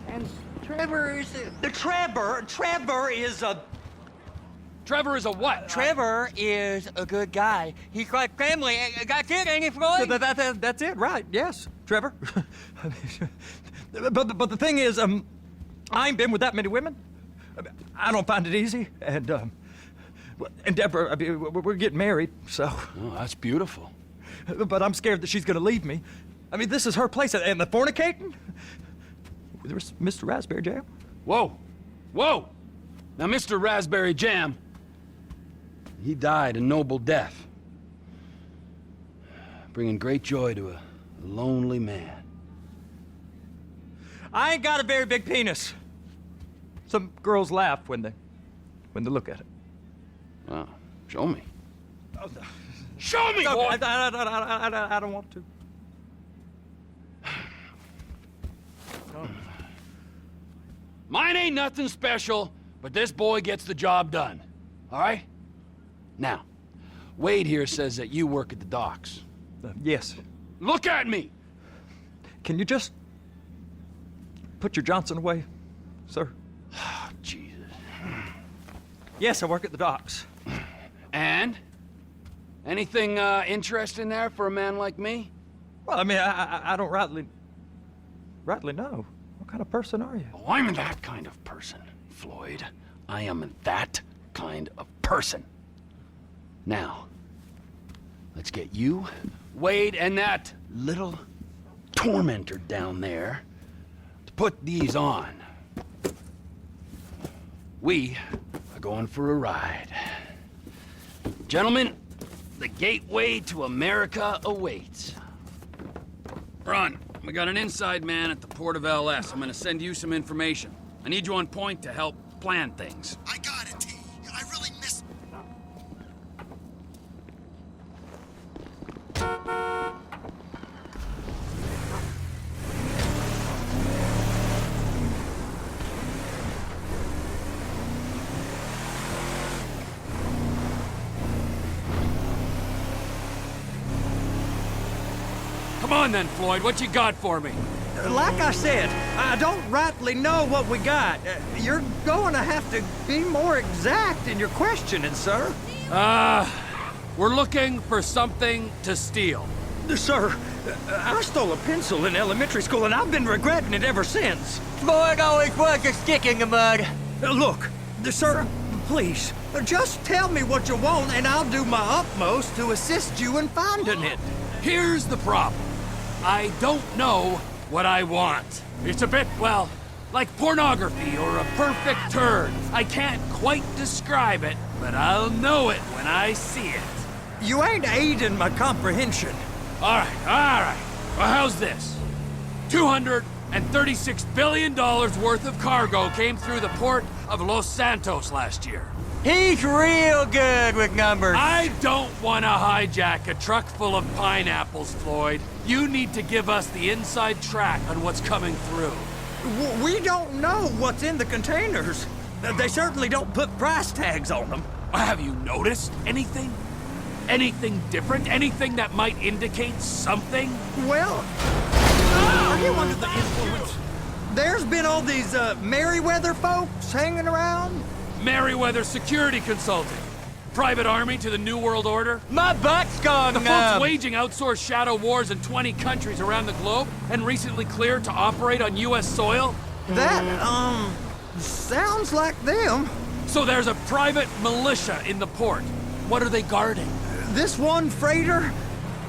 And Trevor is a... Trevor is a what? Trevor is a good guy. He's like family. That's it, ain't it, Floyd? That's it, right? Yes, Trevor. but the thing is, I ain't been with that many women. I don't find it easy, and Deborah, I mean, we're getting married, so. Oh, that's beautiful. But I'm scared that she's gonna leave me. I mean, this is her place, and the fornicating. There's Mr. Raspberry Jam. Whoa, whoa! Now, Mr. Raspberry Jam, he died a noble death, bringing great joy to a lonely man. I ain't got a very big penis. Some girls laugh when they look at it. Oh, show me. Oh, no. Show me, No, boy! I don't want to. Mine ain't nothing special, but this boy gets the job done. All right? Now, Wade here says that you work at the docks. Yes. Look at me! Can you just put your Johnson away, sir? Oh, Jesus. Yes, I work at the docks. And? Anything interesting there for a man like me? Well, I mean, I don't rightly know. What kind of person are you? Oh, I'm that kind of person, Floyd. I am that kind of person. Now, let's get you, Wade, and that little tormentor down there to put these on. We are going for a ride. Gentlemen, the gateway to America awaits. Ron, we got an inside man at the port of LS. I'm gonna send you some information. I need you on point to help plan things. I got it, T. I really missed... Come on then, Floyd, what you got for me? Like I said, I don't rightly know what we got. You're going to have to be more exact in your questioning, sir. We're looking for something to steal. Sir, I stole a pencil in elementary school, and I've been regretting it ever since. Floyd always was a stick in the mud. Look, sir, please, just tell me what you want, and I'll do my utmost to assist you in finding it. Here's the problem. I don't know what I want. It's a bit, well, like pornography or a perfect turn. I can't quite describe it, but I'll know it when I see it. You ain't aiding my comprehension. All right. Well, how's this? $236 billion worth of cargo came through the port of Los Santos last year. He's real good with numbers. I don't want to hijack a truck full of pineapples, Floyd. You need to give us the inside track on what's coming through. We don't know what's in the containers. They certainly don't put price tags on them. Have you noticed anything? Anything different? Anything that might indicate something? Well, are you under the influence? There's been all these Merryweather folks hanging around. Merryweather Security Consulting. Private army to the New World Order. My butt's gone The folks numb. waging outsourced shadow wars in 20 countries around the globe and recently cleared to operate on U.S. soil. That, sounds like them. So there's a private militia in the port. What are they guarding? This one freighter,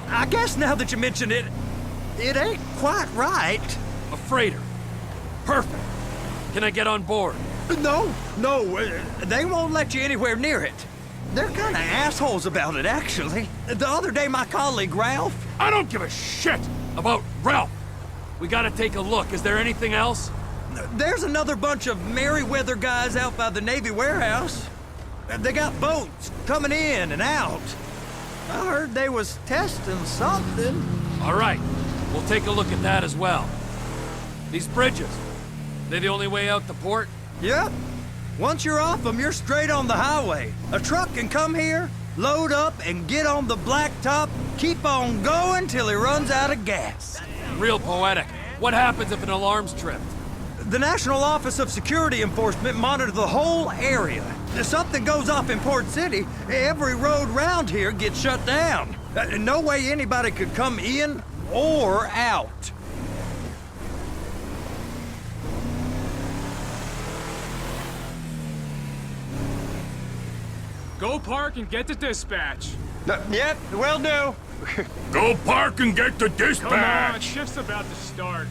I guess now that you mention it, it ain't quite right. A freighter. Perfect. Can I get on board? No, they won't let you anywhere near it. They're kind of assholes about it, actually. The other day, my colleague, Ralph... I don't give a shit about Ralph. We gotta take a look. Is there anything else? There's another bunch of Merryweather guys out by the Navy warehouse. They got boats coming in and out. I heard they was testing something. All right. We'll take a look at that as well. These bridges, they the only way out the port? Yep. Once you're off them, you're straight on the highway. A truck can come here, load up, and get on the blacktop, keep on going till he runs out of gas. Real poetic. What happens if an alarm's tripped? The National Office of Security Enforcement monitors the whole area. If something goes off in Port City, every road round here gets shut down. No way anybody could come in or out. Go park and get the dispatch. Yep, will do. Go park and get the dispatch! Come on, shift's about to start.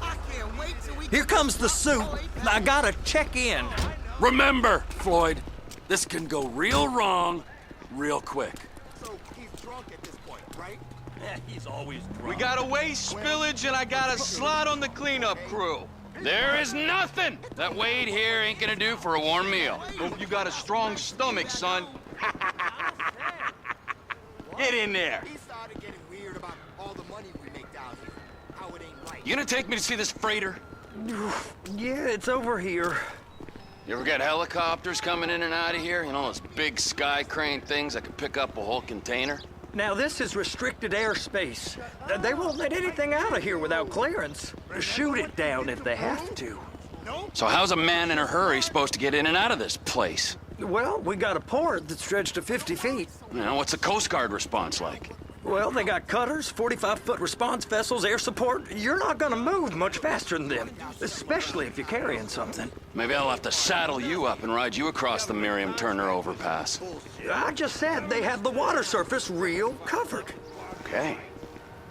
I can't wait till we Here comes the suit. I gotta check in. Remember, Floyd, this can go real wrong real quick. So he's drunk at this point, right? He's always drunk. We got a waste spillage and I got a slot on the cleanup crew. There is nothing that Wade here ain't gonna do for a warm meal. Hope you got a strong stomach, son. Get in there. He started getting weird about all the money we make down here. How it ain't right. You gonna take me to see this freighter? Yeah, it's over here. You ever got helicopters coming in and out of here? You know, those big sky crane things that could pick up a whole container? Now, this is restricted airspace. They won't let anything out of here without clearance. Shoot it down if they have to. So how's a man in a hurry supposed to get in and out of this place? Well, we got a port that's stretched to 50 feet. You know, what's the Coast Guard response like? Well, they got cutters, 45-foot response vessels, air support. You're not gonna move much faster than them, especially if you're carrying something. Maybe I'll have to saddle you up and ride you across the Miriam Turner overpass. I just said they had the water surface real covered. Okay.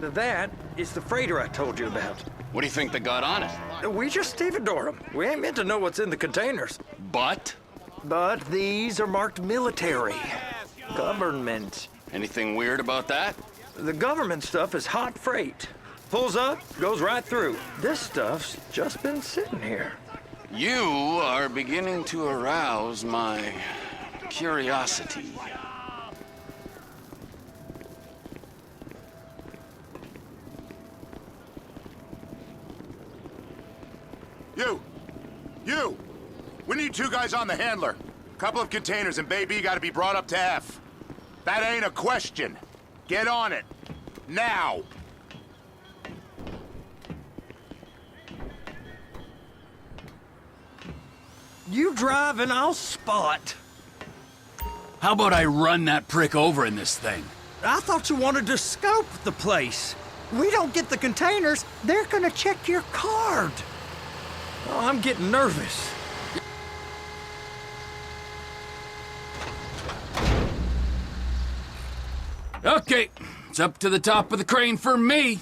That is the freighter I told you about. What do you think they got on it? We just stevedore them. We ain't meant to know what's in the containers. But? But these are marked military. Government. Anything weird about that? The government stuff is hot freight. Pulls up, goes right through. This stuff's just been sitting here. You are beginning to arouse my curiosity. You! We need 2 guys on the handler. Couple of containers and Baby gotta be brought up to F. That ain't a question. Get on it. Now! You drive and I'll spot. How about I run that prick over in this thing? I thought you wanted to scope the place. We don't get the containers, they're gonna check your card. Oh, I'm getting nervous. Okay, it's up to the top of the crane for me.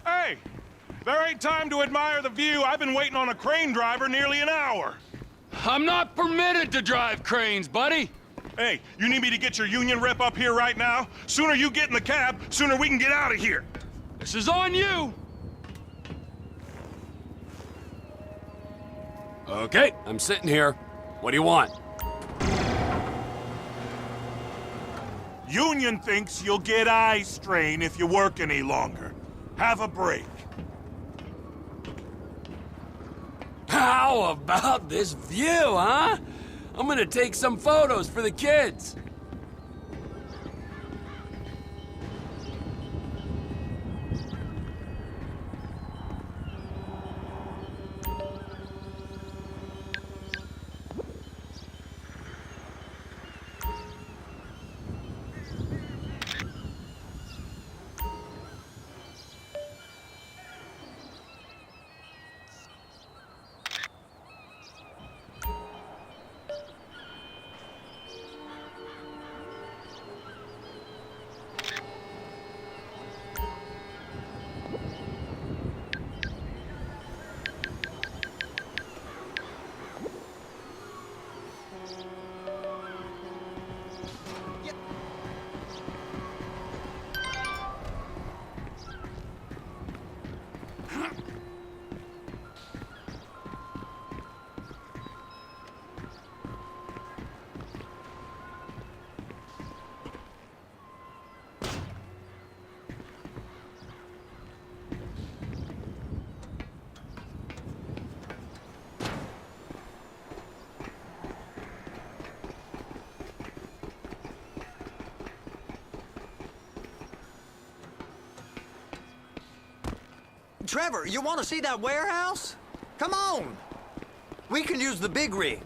Hey, there ain't time to admire the view. I've been waiting on a crane driver nearly an hour. I'm not permitted to drive cranes, buddy. Hey, you need me to get your union rep up here right now? Sooner you get in the cab, sooner we can get out of here. This is on you. Okay, I'm sitting here. What do you want? Union thinks you'll get eye strain if you work any longer. Have a break. How about this view, huh? I'm gonna take some photos for the kids. Trevor, you want to see that warehouse? Come on. We can use the big rig.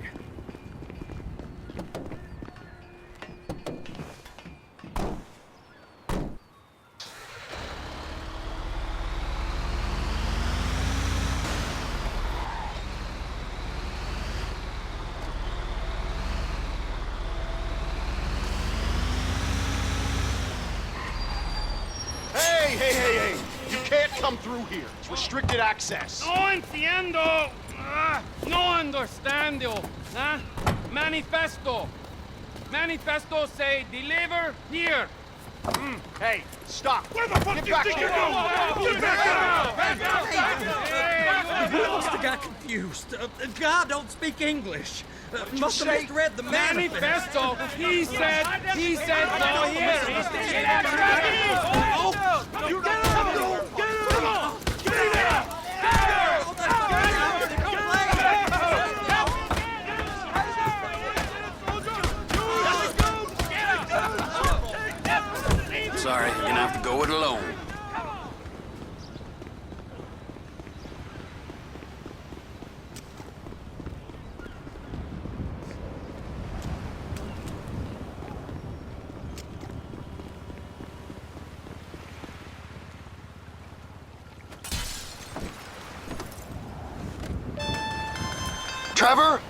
Hey! You can't come through here. It's restricted access. No entiendo. No understando. Huh? Manifesto. Manifesto say deliver here. Hey, stop. Where the fuck You think you're going? I must have got confused. God don't speak English. Must have misread the manifest. Manifesto. He said go here. You get out! Get out! Get out! Sorry, you're gonna have to go it alone. Trevor,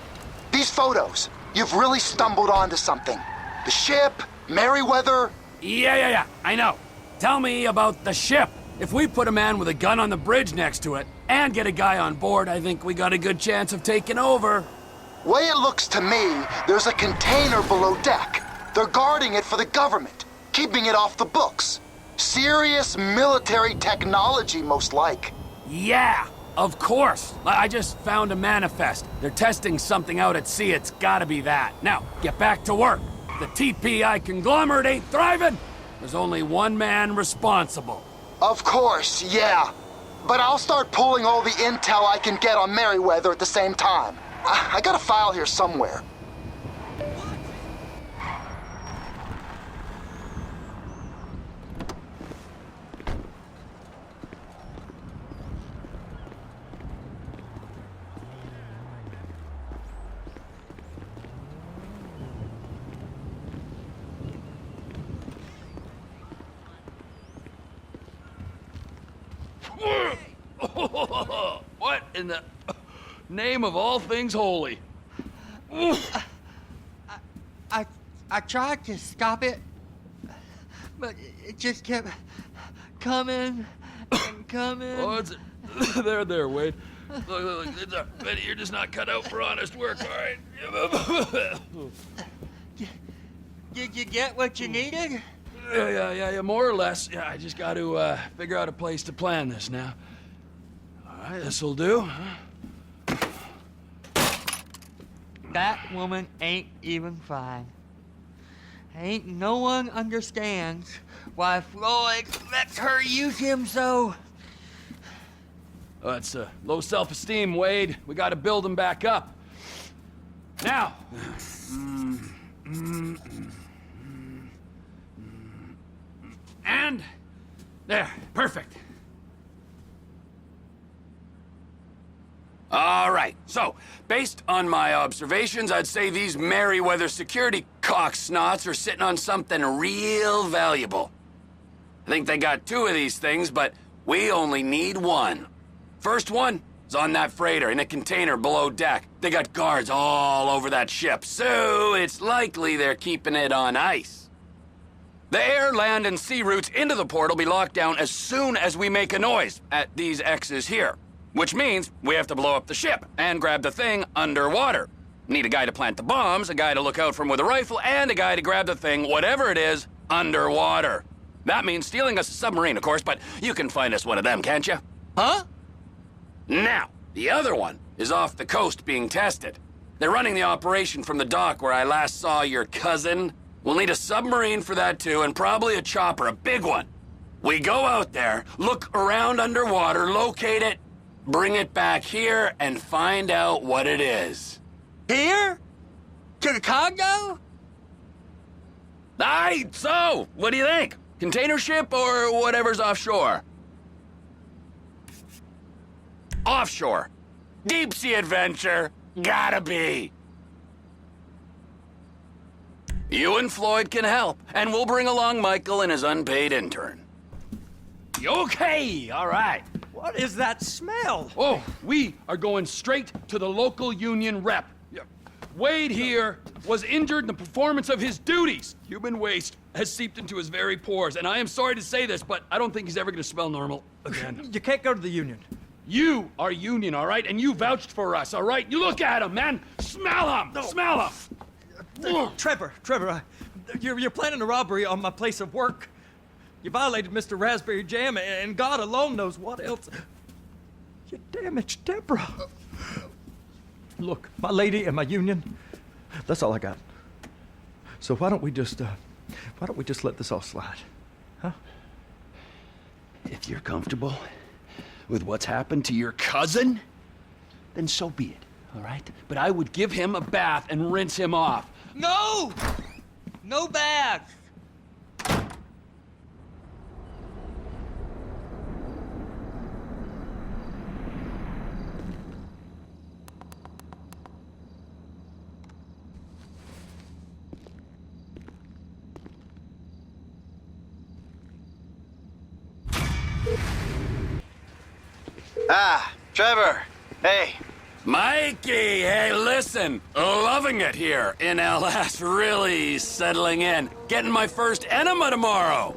these photos. You've really stumbled onto something. The ship, Merryweather. Yeah, I know. Tell me about the ship. If we put a man with a gun on the bridge next to it and get a guy on board, I think we got a good chance of taking over. Way it looks to me, there's a container below deck. They're guarding it for the government, keeping it off the books. Serious military technology, most like. Yeah, of course. I just found a manifest. They're testing something out at sea. It's gotta be that. Now, get back to work. The TPI conglomerate ain't thriving. There's only one man responsible. Of course, yeah. But I'll start pulling all the intel I can get on Merryweather at the same time. I got a file here somewhere. What in the name of all things holy? I tried to stop it, but it just kept coming and coming. Oh, it's there, Wade. Look, Betty, you're just not cut out for honest work, all right? Did you get what you needed? Yeah, more or less. Yeah, I just got to figure out a place to plan this now. All right, this'll do. That woman ain't even fine. Ain't no one understands why Floyd lets her use him so. Oh, it's low self-esteem, Wade. We got to build him back up. Now. And there, perfect. All right, so, based on my observations, I'd say these Merryweather security cocksnots are sitting on something real valuable. I think they got 2 of these things, but we only need 1. First one is on that freighter in a container below deck. They got guards all over that ship, so it's likely they're keeping it on ice. The air, land, and sea routes into the port will be locked down as soon as we make a noise at these X's here. Which means we have to blow up the ship and grab the thing underwater. Need a guy to plant the bombs, a guy to look out for him with a rifle, and a guy to grab the thing, whatever it is, underwater. That means stealing us a submarine, of course, but you can find us one of them, can't you? Huh? Now, the other one is off the coast being tested. They're running the operation from the dock where I last saw your cousin. We'll need a submarine for that too, and probably a chopper, a big one. We go out there, look around underwater, locate it, bring it back here, and find out what it is. Here? To the Congo? Aye, so, what do you think? Container ship or whatever's offshore? Offshore. Deep sea adventure. Gotta be. You and Floyd can help, and we'll bring along Michael and his unpaid intern. Okay, all right. What is that smell? Oh, we are going straight to the local union rep. Wade here was injured in the performance of his duties. Human waste has seeped into his very pores, and I am sorry to say this, but I don't think he's ever gonna smell normal again. You can't go to the union. You are union, all right? And you vouched for us, all right? You look at him, man. Smell him. No. Smell him. Trevor, you're planning a robbery on my place of work. You violated Mr. Raspberry Jam, and God alone knows what else. You damaged Deborah. Look, my lady and my union, that's all I got. So why don't we just let this all slide, huh? If you're comfortable with what's happened to your cousin, then so be it, all right? But I would give him a bath and rinse him off. No! No bags! Ah, Trevor. Hey. Mikey, hey, listen. Loving it here in LS. Really settling in. Getting my first enema tomorrow.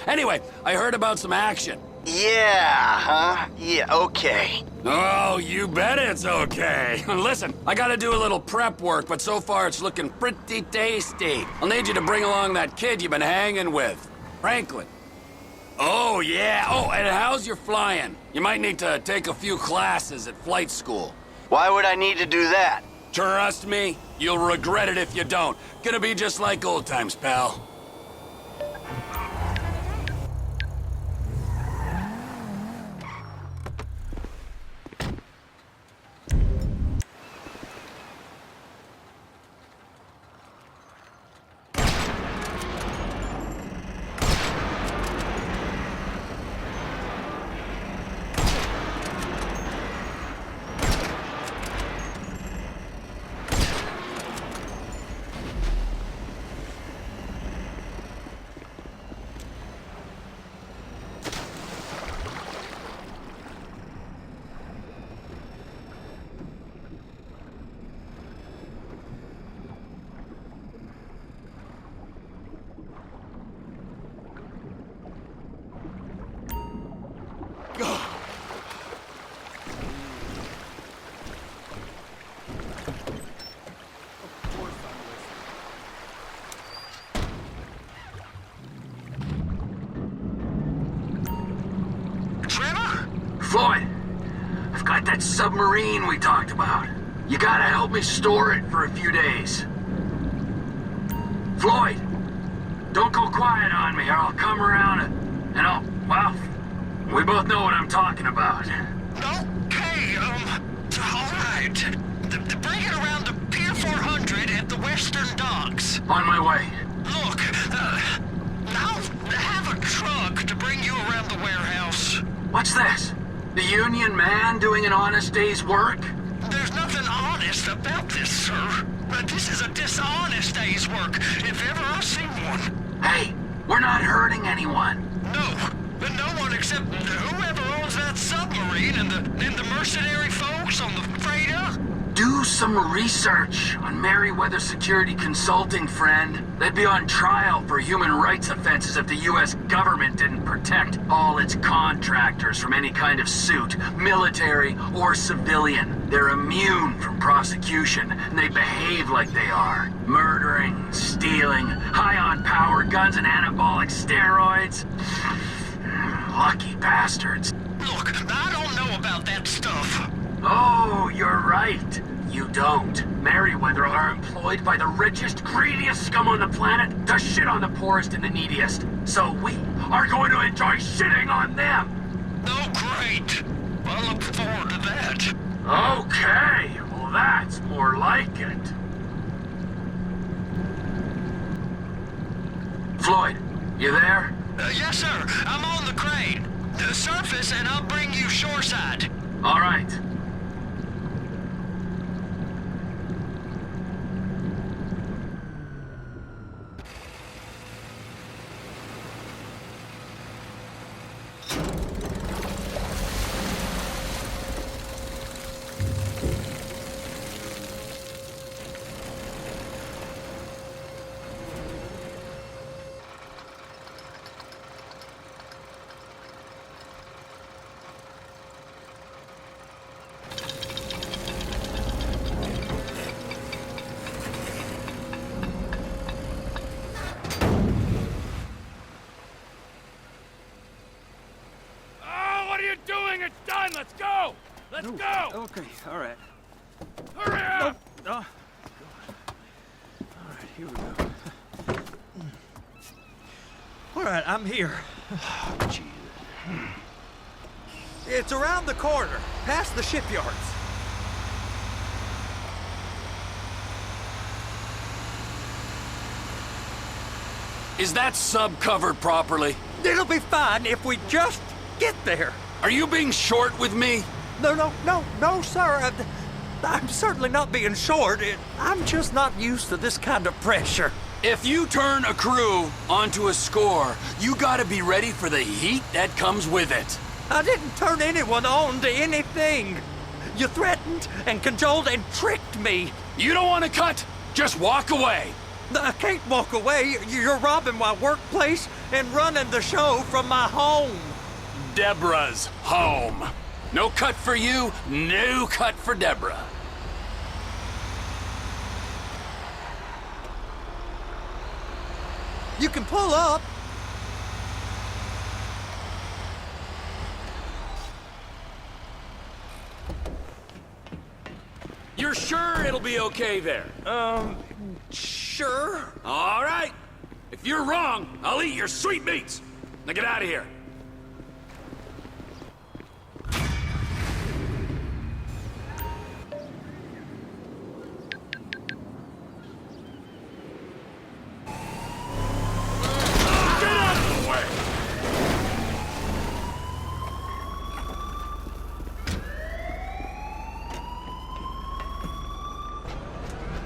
Anyway, I heard about some action. Yeah, huh? Yeah, okay. Oh, you bet it's okay. Listen, I gotta do a little prep work, but so far it's looking pretty tasty. I'll need you to bring along that kid you've been hanging with, Franklin. Oh, yeah. Oh, and how's your flying? You might need to take a few classes at flight school. Why would I need to do that? Trust me, you'll regret it if you don't. Gonna be just like old times, pal. Trevor? Floyd, I've got that submarine we talked about. You gotta help me store it for a few days. Floyd, don't go quiet on me or I'll come around and well, we both know what I'm talking about. Okay, all right. Bring it around to Pier 400 at the Western Docks. On my way. Look, I'll have a truck to bring you around the warehouse. What's this? The union man doing an honest day's work? There's nothing honest about this, sir. This is a dishonest day's work, if ever I've seen one. Hey, we're not hurting anyone. No one except whoever owns that submarine and the mercenary folks on the freighter. Do some research on Merryweather Security Consulting, friend. They'd be on trial for human rights offenses if the U.S. government didn't protect all its contractors from any kind of suit, military or civilian. They're immune from prosecution, and they behave like they are. Murdering, stealing, high on power, guns and anabolic steroids. Lucky bastards. Look, I don't know about that stuff. Oh, you're right. You don't. Merryweather are employed by the richest, greediest scum on the planet to shit on the poorest and the neediest. So we are going to enjoy shitting on them. Oh, great. I look forward to that. Okay, well that's more like it. Floyd, you there? Yes, sir. I'm on the crane. Surface and I'll bring you shoreside. All right. Let's go! Let's go! Okay, all right. Hurry up! Oh, all right, here we go. All right, I'm here. Jesus. It's around the corner, past the shipyards. Is that sub covered properly? It'll be fine if we just get there. Are you being short with me? No, sir. I'm certainly not being short. I'm just not used to this kind of pressure. If you turn a crew onto a score, you gotta be ready for the heat that comes with it. I didn't turn anyone on to anything. You threatened and cajoled and tricked me. You don't want to cut? Just walk away. I can't walk away. You're robbing my workplace and running the show from my home. Deborah's home. No cut for you, no cut for Deborah. You can pull up. You're sure it'll be okay there? Sure. All right. If you're wrong, I'll eat your sweetmeats. Now get out of here.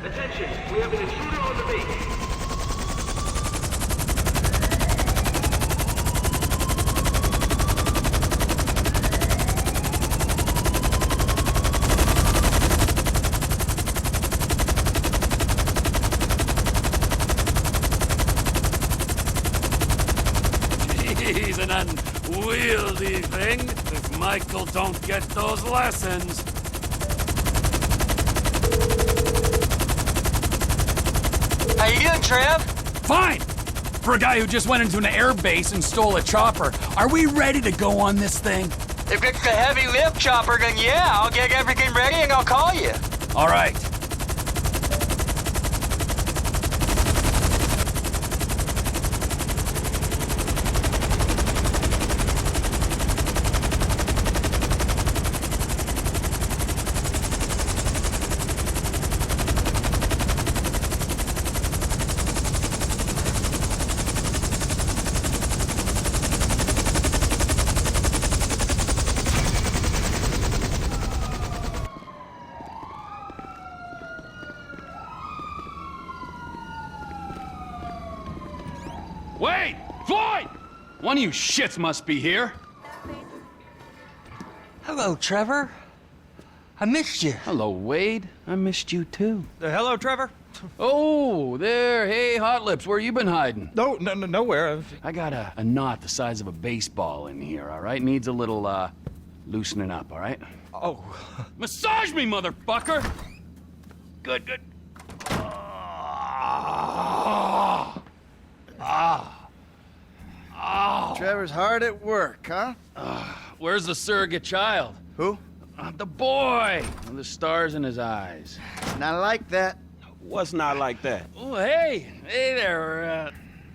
Attention, we have an intruder on the base. He's an unwieldy thing if Michael don't get those lessons. How you doing, Trev? Fine! For a guy who just went into an air base and stole a chopper, are we ready to go on this thing? If it's the heavy lift chopper, then yeah, I'll get everything ready and I'll call you. All right. Wait! Floyd! One of you shits must be here. Hello, Trevor. I missed you. Hello, Wade. I missed you too. Hello, Trevor. Oh, there. Hey, Hot Lips, where you been hiding? Nowhere. I got a knot the size of a baseball in here, all right? Needs a little, loosening up, all right? Oh. Massage me, motherfucker! Good, good. Trevor's hard at work, huh? Where's the surrogate child? Who? The boy! With the stars in his eyes. Not like that. What's not like that? Oh, hey! Hey there,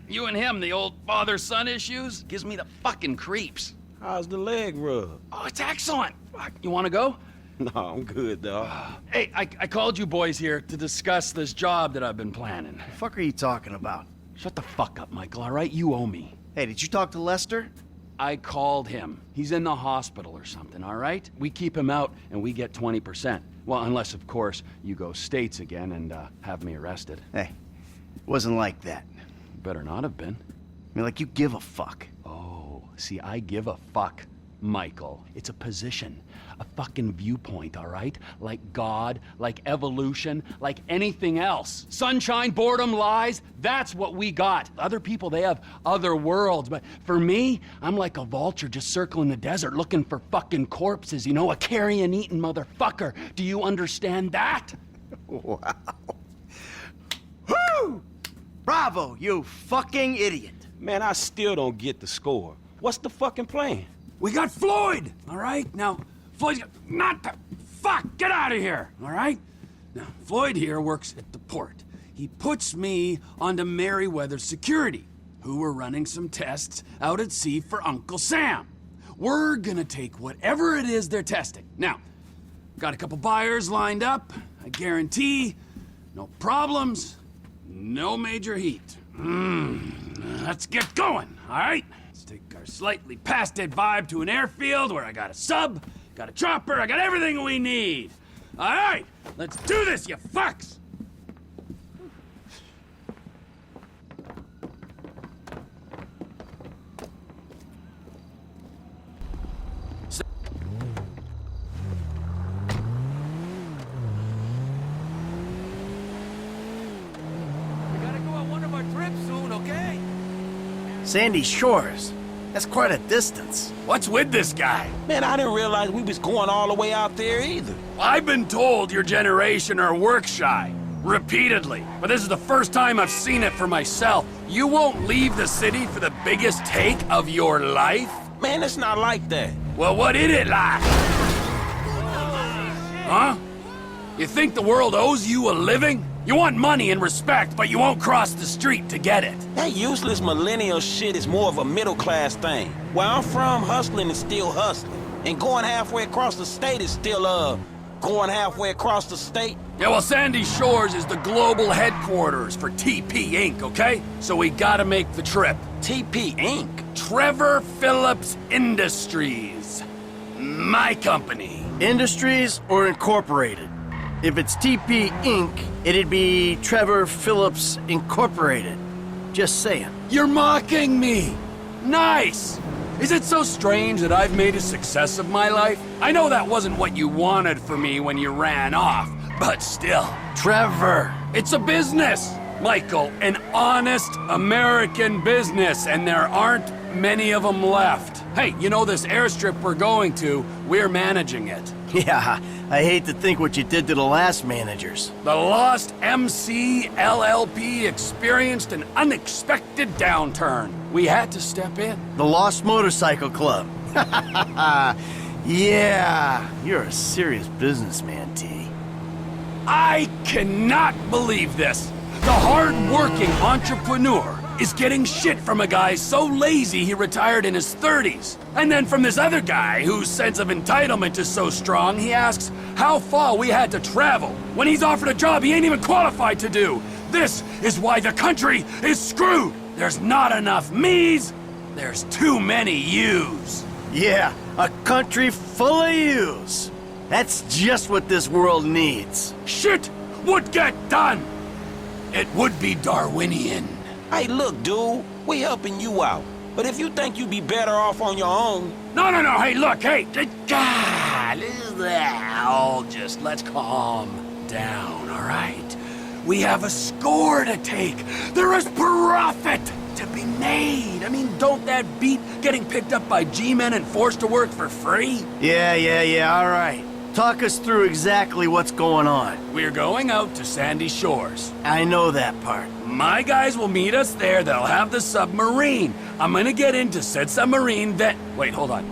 you and him, the old father-son issues? Gives me the fucking creeps. How's the leg rub? Oh, it's excellent! You wanna go? No, I'm good, dog. Hey, I called you boys here to discuss this job that I've been planning. The fuck are you talking about? Shut the fuck up, Michael, all right? You owe me. Hey, did you talk to Lester? I called him. He's in the hospital or something, all right? We keep him out and we get 20%. Well, unless, of course, you go states again and have me arrested. Hey, it wasn't like that. Better not have been. I mean, like, you give a fuck. Oh, see, I give a fuck, Michael. It's a position, a fucking viewpoint, all right? Like God, like evolution, like anything else. Sunshine, boredom, lies, that's what we got. Other people, they have other worlds, but for me, I'm like a vulture just circling the desert looking for fucking corpses, you know, a carrion-eating motherfucker. Do you understand that? Wow. Woo! Bravo, you fucking idiot. Man, I still don't get the score. What's the fucking plan? We got Floyd, all right? Now, Floyd's got... Not the... Fuck! Get out of here, all right? Now, Floyd here works at the port. He puts me onto Merryweather Security, who were running some tests out at sea for Uncle Sam. We're gonna take whatever it is they're testing. Now, got a couple buyers lined up. I guarantee no problems, no major heat. Let's get going, all right? Let's take our slightly past dead vibe to an airfield where I got a sub, got a chopper, I got everything we need. All right, let's do this, you fucks! Sandy Shores. That's quite a distance. What's with this guy? Man, I didn't realize we was going all the way out there either. I've been told your generation are work shy. Repeatedly. But this is the first time I've seen it for myself. You won't leave the city for the biggest take of your life? Man, it's not like that. Well, what is it like? Huh? You think the world owes you a living? You want money and respect, but you won't cross the street to get it. That useless millennial shit is more of a middle-class thing. Where I'm from, hustling is still hustling. And going halfway across the state is still, going halfway across the state. Yeah, well, Sandy Shores is the global headquarters for TP Inc., okay? So we gotta make the trip. TP Inc.? Trevor Phillips Industries. My company. Industries or Incorporated? If it's TP Inc., it'd be Trevor Phillips Incorporated. Just saying. You're mocking me! Nice! Is it so strange that I've made a success of my life? I know that wasn't what you wanted for me when you ran off, but still. Trevor! It's a business, Michael. An honest American business, and there aren't many of them left. Hey, you know this airstrip we're going to, we're managing it. Yeah, I hate to think what you did to the last managers. The Lost MC LLP experienced an unexpected downturn. We had to step in. The Lost Motorcycle Club. Yeah, you're a serious businessman, T. I cannot believe this. The hard-working entrepreneur is getting shit from a guy so lazy he retired in his 30s. And then from this other guy whose sense of entitlement is so strong, he asks how far we had to travel when he's offered a job he ain't even qualified to do. This is why the country is screwed. There's not enough me's, there's too many you's. Yeah, a country full of yous. That's just what this world needs. Shit would get done. It would be Darwinian. Hey, look, dude, we helping you out. But if you think you'd be better off on your own... No, hey, look, hey, God, just let's calm down, all right? We have a score to take. There is profit to be made. I mean, don't that beat getting picked up by G-men and forced to work for free? Yeah, all right. Talk us through exactly what's going on. We're going out to Sandy Shores. I know that part. My guys will meet us there. They'll have the submarine. I'm gonna get into said submarine then... Wait, hold on.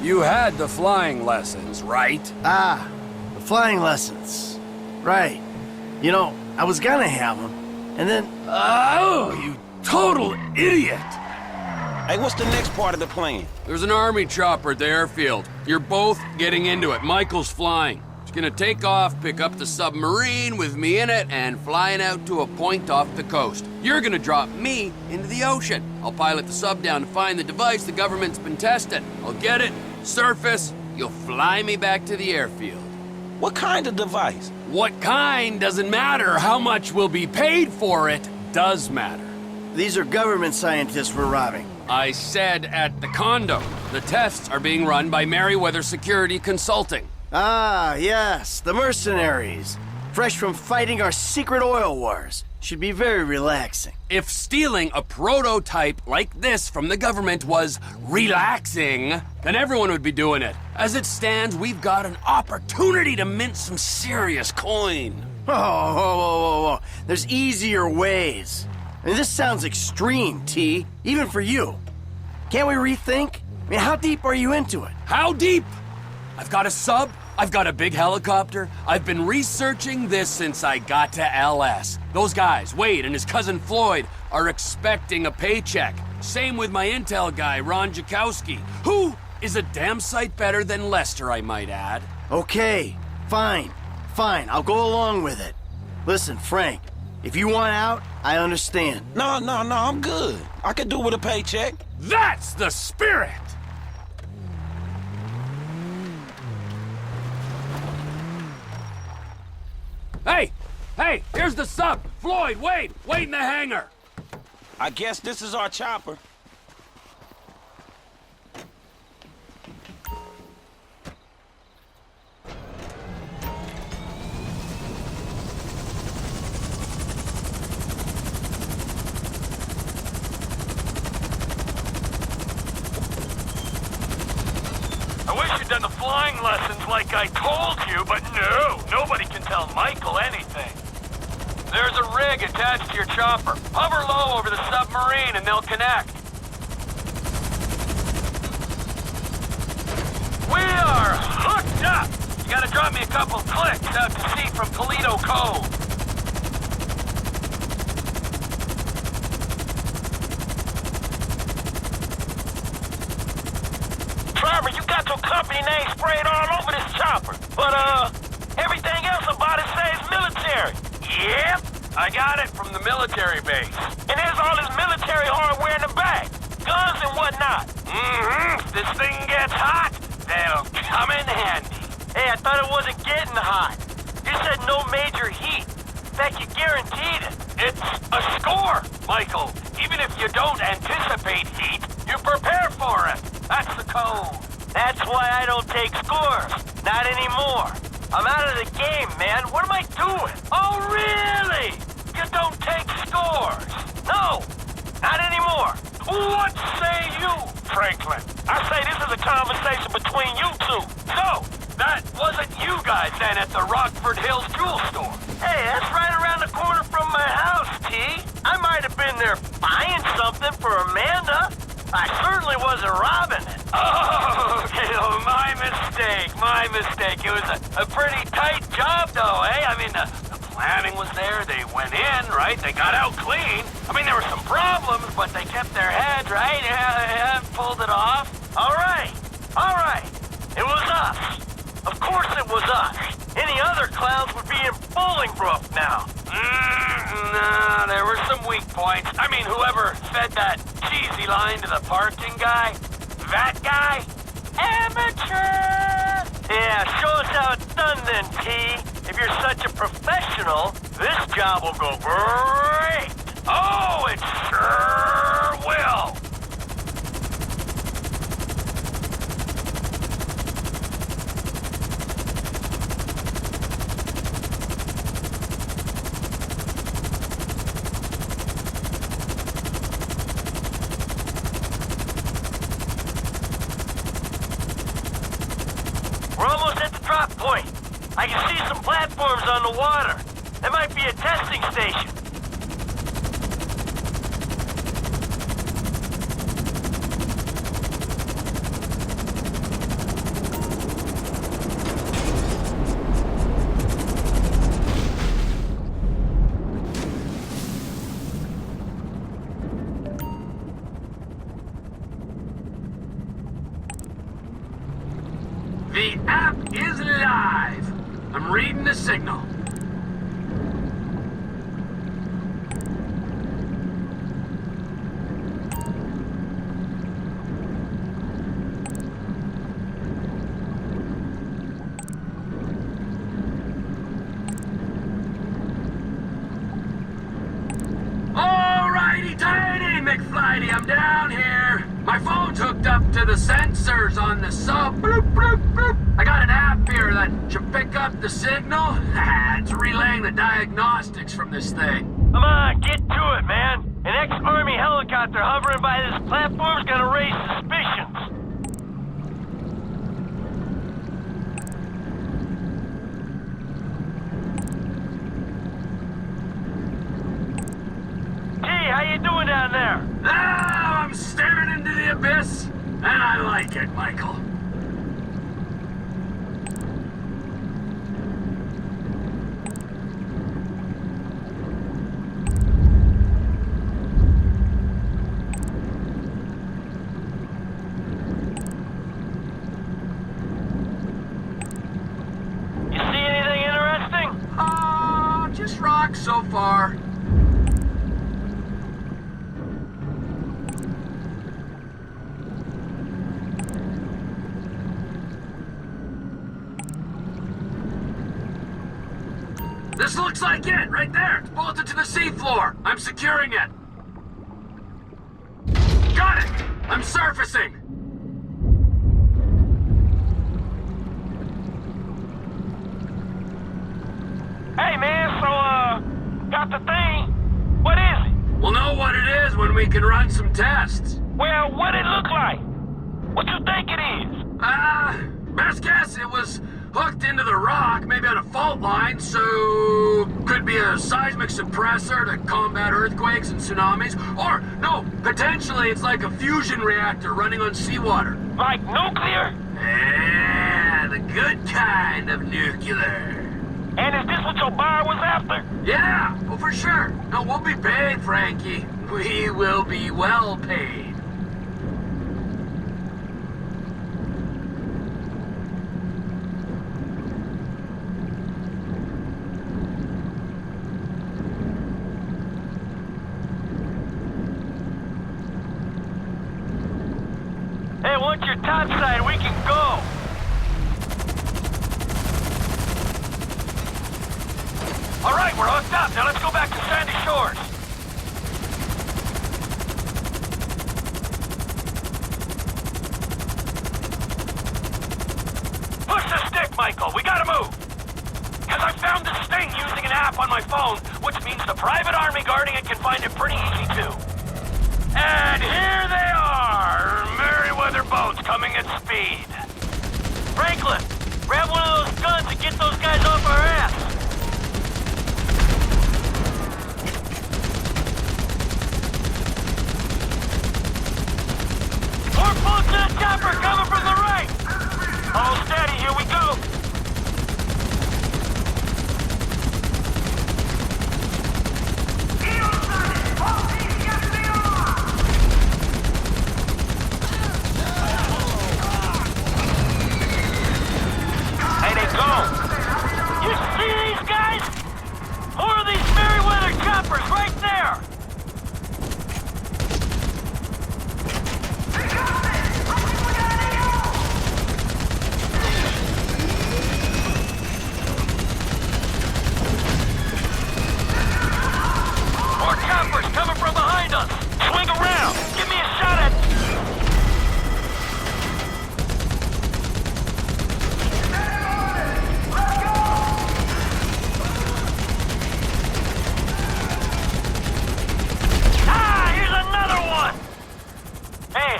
You had the flying lessons, right? Ah, the flying lessons. Right. You know, I was gonna have them, and then... Oh, you total idiot! Hey, what's the next part of the plan? There's an army chopper at the airfield. You're both getting into it. Michael's flying. Gonna take off, pick up the submarine with me in it, and flying out to a point off the coast. You're gonna drop me into the ocean. I'll pilot the sub down to find the device the government's been testing. I'll get it, surface, you'll fly me back to the airfield. What kind of device? What kind doesn't matter. How much will be paid for it does matter. These are government scientists we're robbing. I said at the condo. The tests are being run by Merryweather Security Consulting. Ah, yes, the mercenaries. Fresh from fighting our secret oil wars. Should be very relaxing. If stealing a prototype like this from the government was relaxing, then everyone would be doing it. As it stands, we've got an opportunity to mint some serious coin. Oh, there's easier ways. I mean, this sounds extreme, T, even for you. Can't we rethink? I mean, how deep are you into it? How deep? I've got a sub, I've got a big helicopter. I've been researching this since I got to LS. Those guys, Wade and his cousin Floyd, are expecting a paycheck. Same with my intel guy, Ron Jakowski, who is a damn sight better than Lester, I might add. Okay, fine, I'll go along with it. Listen, Frank, if you want out, I understand. No, I'm good. I could do with a paycheck. That's the spirit! Hey, here's the sub. Floyd, wait in the hangar. I guess this is our chopper. I wish you'd done the flying lessons like I told you, but no, nobody can tell Michael anything. There's a rig attached to your chopper. Hover low over the submarine and they'll connect. We are hooked up! You gotta drop me a couple clicks out to sea from Toledo Cove. Trevor, you got your company name sprayed all over this chopper. But, everything else about it says military. Yep, I got it from the military base. And there's all this military hardware in the back. Guns and whatnot. If this thing gets hot, they'll come in handy. Hey, I thought it wasn't getting hot. You said no major heat. In fact, you guaranteed it. It's a score, Michael. Even if you don't anticipate heat, you prepare for it. That's the code. That's why I don't take scores. Not anymore. I'm out of the game, man. What am I doing? Oh, really? You don't take scores? No, not anymore. What say you, Franklin? I say this is a conversation between you two. So, that wasn't you guys then at the Rockford Hills jewel store? Hey, that's right around the corner from my house, T. I might have been there buying something for Amanda. I certainly wasn't robbing it. Oh, my mistake. It was a pretty tight job, though, eh? I mean, the planning was there. They went in, right? They got out clean. I mean, there were some problems, but they kept their heads, right? Yeah, pulled it off. All right. It was us. Of course it was us. Any other clowns would be in Bolingbroke now. No, there were some weak points. I mean, whoever fed that cheesy line to the parking guy, that guy, amateur! Yeah, show us how it's done then, T. If you're such a professional, this job will go great. Oh, it sure will. We're almost at the drop point. I can see some platforms on the water. There might be a testing station. The app is live. I'm reading the signal. Alrighty tighty, McFlighty, I'm down here. My phone's hooked up to the sensors on the sub. Bloop, bloop, bloop. I got an app here that should pick up the signal. It's relaying the diagnostics from this thing. Come on, get to it, man. An ex-Army helicopter hovering by this platform's gonna raise suspicions. How you doing down there? Ah, I'm staring into the abyss, and I like it, Michael. You see anything interesting? Just rocks so far. This looks like it, right there. It's bolted to the seafloor. I'm securing it. Got it! I'm surfacing. Hey, man, so, got the thing? What is it? We'll know what it is when we can run some tests. Well, what it look like? What you think it is? Best guess it was hooked into the rock, maybe on a fault line, so could be a seismic suppressor to combat earthquakes and tsunamis, or no, potentially it's like a fusion reactor running on seawater. Like nuclear? Yeah, the good kind of nuclear. And is this what your buyer was after? Yeah, well, for sure. No, we'll be paid, Frankie. We will be well paid. Hey, once you're topside, we can go. All right, we're hooked up. Now let's go back to Sandy Shores. Push the stick, Michael. We gotta move. Because I found this thing using an app on my phone, which means the private army guarding it can find it pretty easy too. And here they are, Merryweather boats coming at speed. Franklin, grab one of those guns and get those guys off our ass. More boats to the chopper coming from the right. All steady, here we go. You see these guys? More of these Merryweather choppers right there! More choppers coming from behind us! Swing around! Give me a shot at...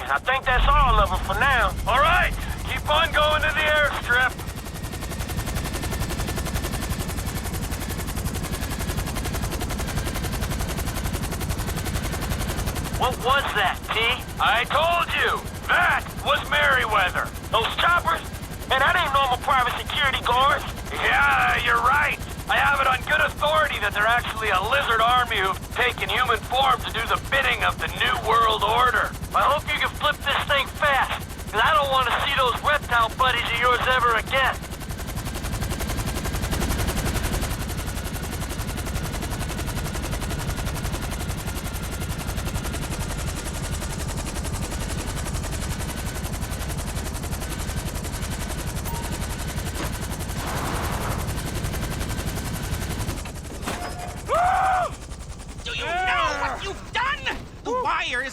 I think that's all of them for now. All right, keep on going to the airstrip. What was that, T? I told you, that was Merryweather. Those choppers? Man, that ain't normal private security guards. Yeah, you're right. I have it on good authority that they're actually a lizard army who've taken human form to do the bidding of the New World Order. I hope you can flip this thing fast, because I don't want to see those reptile buddies of yours ever again.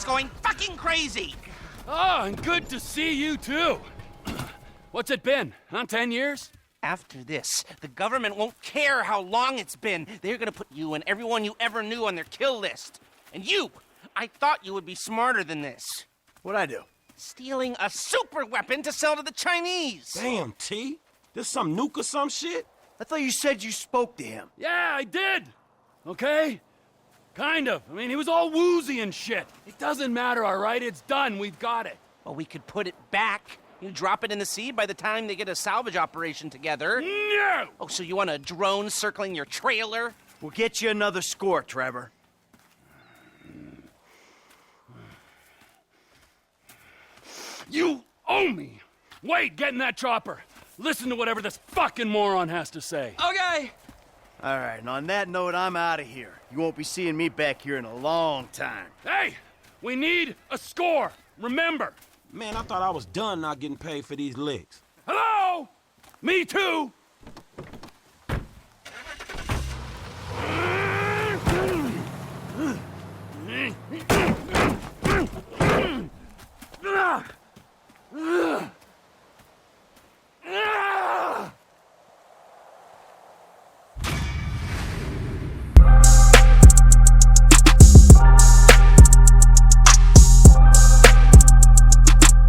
is going fucking crazy. Oh, and good to see you, too. What's it been, huh, 10 years? After this, the government won't care how long it's been. They're gonna put you and everyone you ever knew on their kill list. And you, I thought you would be smarter than this. What'd I do? Stealing a super weapon to sell to the Chinese. Damn, T. This some nuke or some shit? I thought you said you spoke to him. Yeah, I did. Okay? Kind of. I mean, he was all woozy and shit. It doesn't matter, all right? It's done. We've got it. Well, we could put it back. You drop it in the sea by the time they get a salvage operation together. No! Oh, so you want a drone circling your trailer? We'll get you another score, Trevor. You owe me! Wait, get in that chopper. Listen to whatever this fucking moron has to say. Okay. All right, and on that note, I'm out of here. You won't be seeing me back here in a long time. Hey! We need a score! Remember! Man, I thought I was done not getting paid for these licks. Hello? Me too!